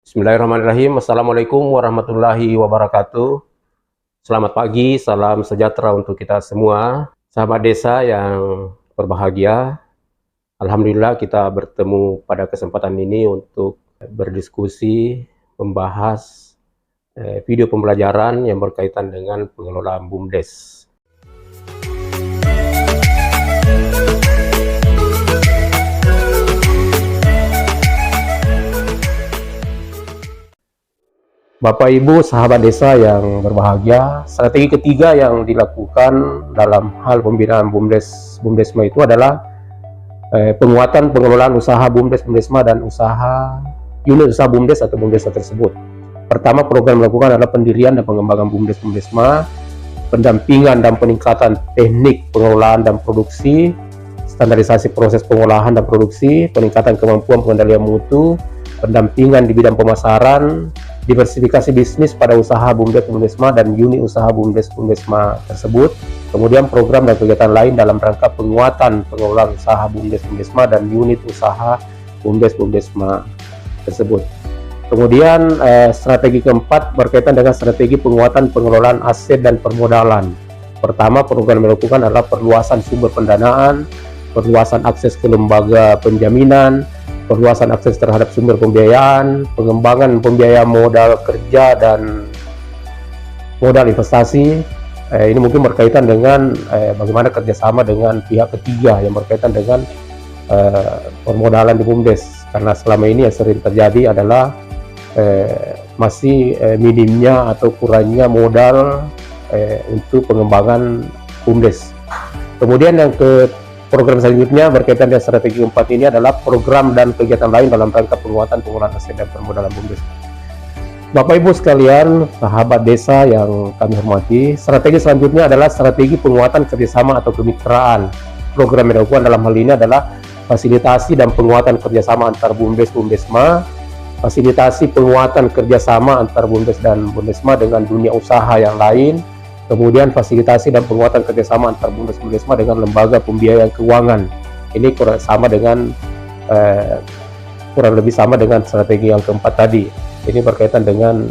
Bismillahirrahmanirrahim. Assalamualaikum warahmatullahi wabarakatuh. Selamat pagi, salam sejahtera untuk kita semua. Sahabat desa yang berbahagia, alhamdulillah kita bertemu pada kesempatan ini untuk berdiskusi, membahas video pembelajaran yang berkaitan dengan pengelolaan BUMDes. Bapak Ibu sahabat desa yang berbahagia, strategi ketiga yang dilakukan dalam hal pembinaan BUMDesma itu adalah penguatan pengelolaan usaha BUMDes-BUMDesma dan unit usaha BUMDes atau BUMDesma tersebut. Pertama, program dilakukan adalah pendirian dan pengembangan BUMDes-BUMDesma, pendampingan dan peningkatan teknik pengelolaan dan produksi, standarisasi proses pengolahan dan produksi, peningkatan kemampuan pengendalian mutu, pendampingan di bidang pemasaran, diversifikasi bisnis pada usaha BUMDes-BUMDesma dan unit usaha BUMDes-BUMDesma tersebut, kemudian program dan kegiatan lain dalam rangka penguatan pengelolaan usaha BUMDes-BUMDesma dan unit usaha BUMDes-BUMDesma tersebut. Kemudian strategi keempat berkaitan dengan strategi penguatan pengelolaan aset dan permodalan. Pertama, program dilakukan adalah perluasan sumber pendanaan, perluasan akses ke lembaga penjaminan, perluasan akses terhadap sumber pembiayaan, pengembangan pembiayaan modal kerja dan modal investasi. Ini mungkin berkaitan dengan bagaimana kerjasama dengan pihak ketiga yang berkaitan dengan permodalan di BUMDes, karena selama ini yang sering terjadi adalah masih minimnya atau kurangnya modal untuk pengembangan BUMDes. Kemudian yang program selanjutnya berkaitan dengan strategi keempat ini adalah program dan kegiatan lain dalam rangka penguatan pengelolaan aset dan permodalan BUMDes. Bapak Ibu sekalian, sahabat desa yang kami hormati, strategi selanjutnya adalah strategi penguatan kerjasama atau kemitraan. Program yang dilakukan dalam hal ini adalah fasilitasi dan penguatan kerjasama antar BUMDes-BUMDesma, fasilitasi penguatan kerjasama antar BUMDes dan BUMDesma dengan dunia usaha yang lain, kemudian fasilitasi dan penguatan kerjasama antar BUMDes-BUMDesma dengan lembaga pembiayaan keuangan. Ini kurang lebih sama dengan strategi yang keempat tadi. Ini berkaitan dengan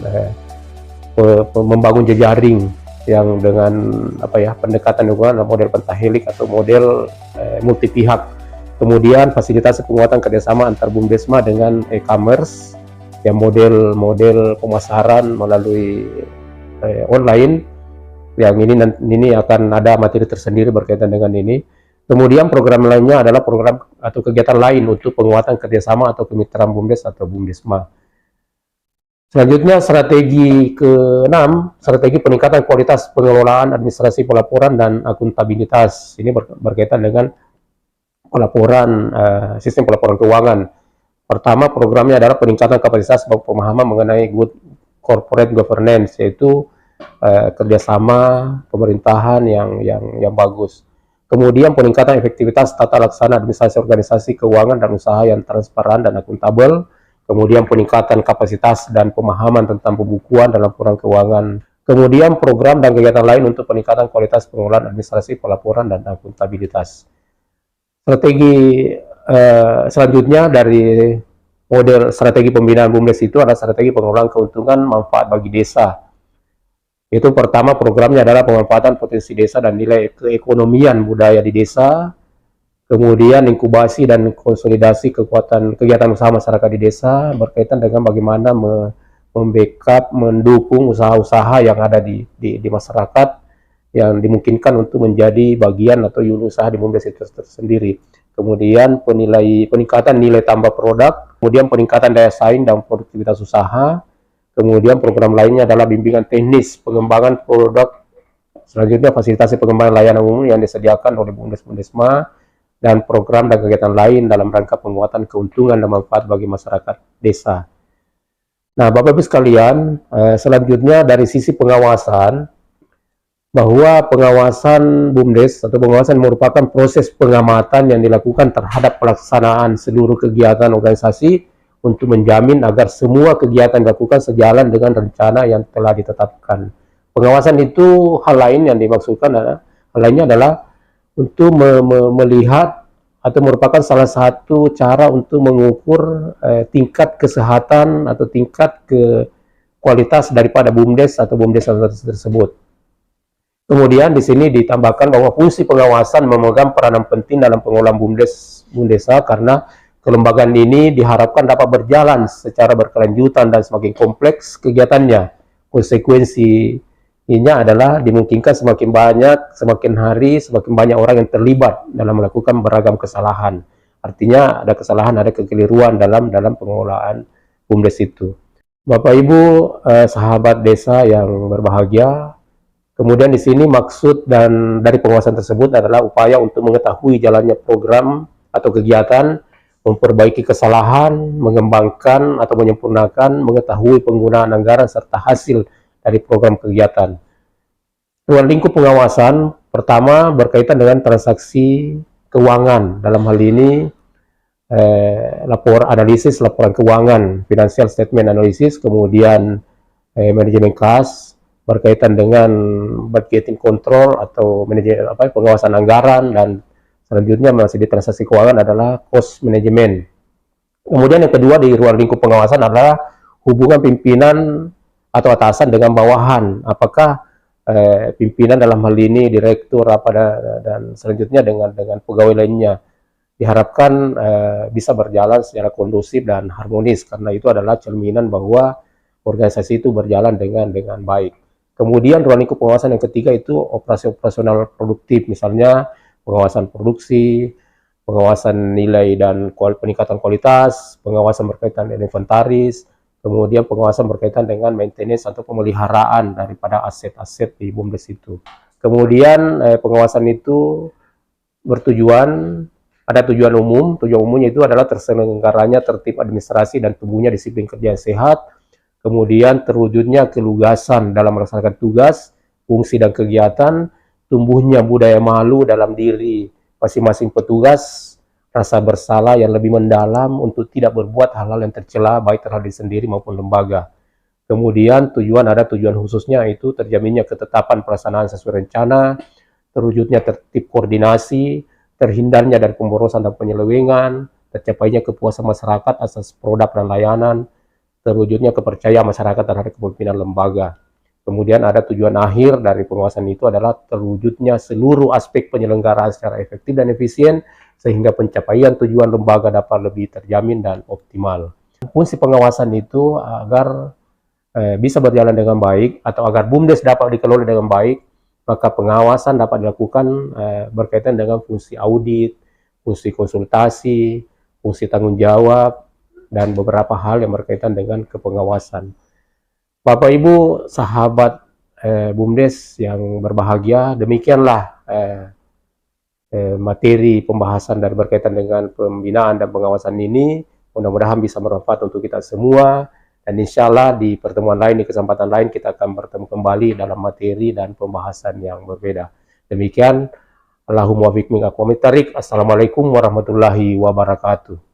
membangun jejaring yang dengan pendekatan lingkungan model pentahelik atau model multi pihak. Kemudian fasilitasi penguatan kerjasama antar BUMDesma dengan e-commerce yang model pemasaran melalui online. Yang ini akan ada materi tersendiri berkaitan dengan ini. Kemudian program lainnya adalah program atau kegiatan lain untuk penguatan kerjasama atau kemitraan BUMDes atau BUMDesma. Selanjutnya strategi ke-6, strategi peningkatan kualitas pengelolaan administrasi pelaporan dan akuntabilitas. Ini berkaitan dengan pelaporan, sistem pelaporan keuangan. Pertama, programnya adalah peningkatan kapasitas pemahaman mengenai good corporate governance, yaitu kerjasama pemerintahan yang bagus. Kemudian peningkatan efektivitas tata laksana administrasi organisasi keuangan dan usaha yang transparan dan akuntabel. Kemudian peningkatan kapasitas dan pemahaman tentang pembukuan dan laporan keuangan. Kemudian program dan kegiatan lain untuk peningkatan kualitas pengelolaan administrasi pelaporan dan akuntabilitas. Strategi selanjutnya dari model strategi pembinaan BUMDes itu adalah strategi pengelolaan keuntungan manfaat bagi desa. Itu pertama, programnya adalah pemanfaatan potensi desa dan nilai keekonomian budaya di desa. Kemudian inkubasi dan konsolidasi kekuatan kegiatan usaha masyarakat di desa berkaitan dengan bagaimana membackup, mendukung usaha-usaha yang ada di masyarakat yang dimungkinkan untuk menjadi bagian atau unit usaha di BUMDes itu tersendiri. Kemudian peningkatan nilai tambah produk, kemudian peningkatan daya saing dan produktivitas usaha. Kemudian program lainnya adalah bimbingan teknis pengembangan produk. Selanjutnya fasilitasi pengembangan layanan umum yang disediakan oleh BUMDes-BUMDesma dan program dan kegiatan lain dalam rangka penguatan keuntungan dan manfaat bagi masyarakat desa. Nah, Bapak Ibu sekalian, selanjutnya dari sisi pengawasan, bahwa pengawasan BUMDes atau pengawasan merupakan proses pengamatan yang dilakukan terhadap pelaksanaan seluruh kegiatan organisasi untuk menjamin agar semua kegiatan dilakukan sejalan dengan rencana yang telah ditetapkan. Pengawasan itu hal lain yang dimaksudkan adalah untuk melihat atau merupakan salah satu cara untuk mengukur tingkat kesehatan atau tingkat kualitas daripada BUMDes atau BUMDes tersebut. Kemudian di sini ditambahkan bahwa fungsi pengawasan memegang peranan penting dalam pengelolaan BUMDesa karena kelembagaan ini diharapkan dapat berjalan secara berkelanjutan dan semakin kompleks kegiatannya. Konsekuensinya adalah dimungkinkan semakin hari, semakin banyak orang yang terlibat dalam melakukan beragam kesalahan. Artinya ada kesalahan, ada kekeliruan dalam pengelolaan BUMDes itu. Bapak Ibu, sahabat desa yang berbahagia, kemudian di sini maksud dan dari pengawasan tersebut adalah upaya untuk mengetahui jalannya program atau kegiatan, memperbaiki kesalahan, mengembangkan atau menyempurnakan, mengetahui penggunaan anggaran serta hasil dari program kegiatan. Ruang lingkup pengawasan pertama berkaitan dengan transaksi keuangan, dalam hal ini laporan keuangan, financial statement analysis, kemudian manajemen kas, berkaitan dengan budgeting control atau pengawasan anggaran, dan selanjutnya masih di transaksi keuangan adalah cost management. Kemudian yang kedua di ruang lingkup pengawasan adalah hubungan pimpinan atau atasan dengan bawahan. Apakah pimpinan dalam hal ini direktur dan selanjutnya dengan pegawai lainnya diharapkan bisa berjalan secara kondusif dan harmonis, karena itu adalah cerminan bahwa organisasi itu berjalan dengan baik. Kemudian ruang lingkup pengawasan yang ketiga itu operasional produktif, misalnya pengawasan produksi, pengawasan nilai dan peningkatan kualitas, pengawasan berkaitan dengan inventaris, kemudian pengawasan berkaitan dengan maintenance atau pemeliharaan daripada aset-aset di BUMDes itu. Kemudian pengawasan itu ada tujuan umum. Tujuan umumnya itu adalah terselenggaranya tertib administrasi dan tumbuhnya disiplin kerja yang sehat, kemudian terwujudnya kelugasan dalam melaksanakan tugas, fungsi dan kegiatan, tumbuhnya budaya malu dalam diri masing-masing petugas, rasa bersalah yang lebih mendalam untuk tidak berbuat hal-hal yang tercela baik terhadap diri sendiri maupun lembaga. Kemudian ada tujuan khususnya itu terjaminnya ketetapan pelaksanaan sesuai rencana, terwujudnya tertib koordinasi, terhindarnya dari pemborosan dan penyelewengan, tercapainya kepuasan masyarakat atas produk dan layanan, terwujudnya kepercayaan masyarakat terhadap kepemimpinan lembaga. Kemudian ada tujuan akhir dari pengawasan itu adalah terwujudnya seluruh aspek penyelenggaraan secara efektif dan efisien, sehingga pencapaian tujuan lembaga dapat lebih terjamin dan optimal. Fungsi pengawasan itu agar bisa berjalan dengan baik atau agar BUMDes dapat dikelola dengan baik, maka pengawasan dapat dilakukan berkaitan dengan fungsi audit, fungsi konsultasi, fungsi tanggung jawab, dan beberapa hal yang berkaitan dengan kepengawasan. Bapak Ibu sahabat BUMDes yang berbahagia, demikianlah materi pembahasan dan berkaitan dengan pembinaan dan pengawasan ini. Mudah-mudahan bisa bermanfaat untuk kita semua, dan insya Allah di pertemuan lain, di kesempatan lain kita akan bertemu kembali dalam materi dan pembahasan yang berbeda. Demikian, Allahumma wafiq min aqwamit thariq. Assalamualaikum warahmatullahi wabarakatuh.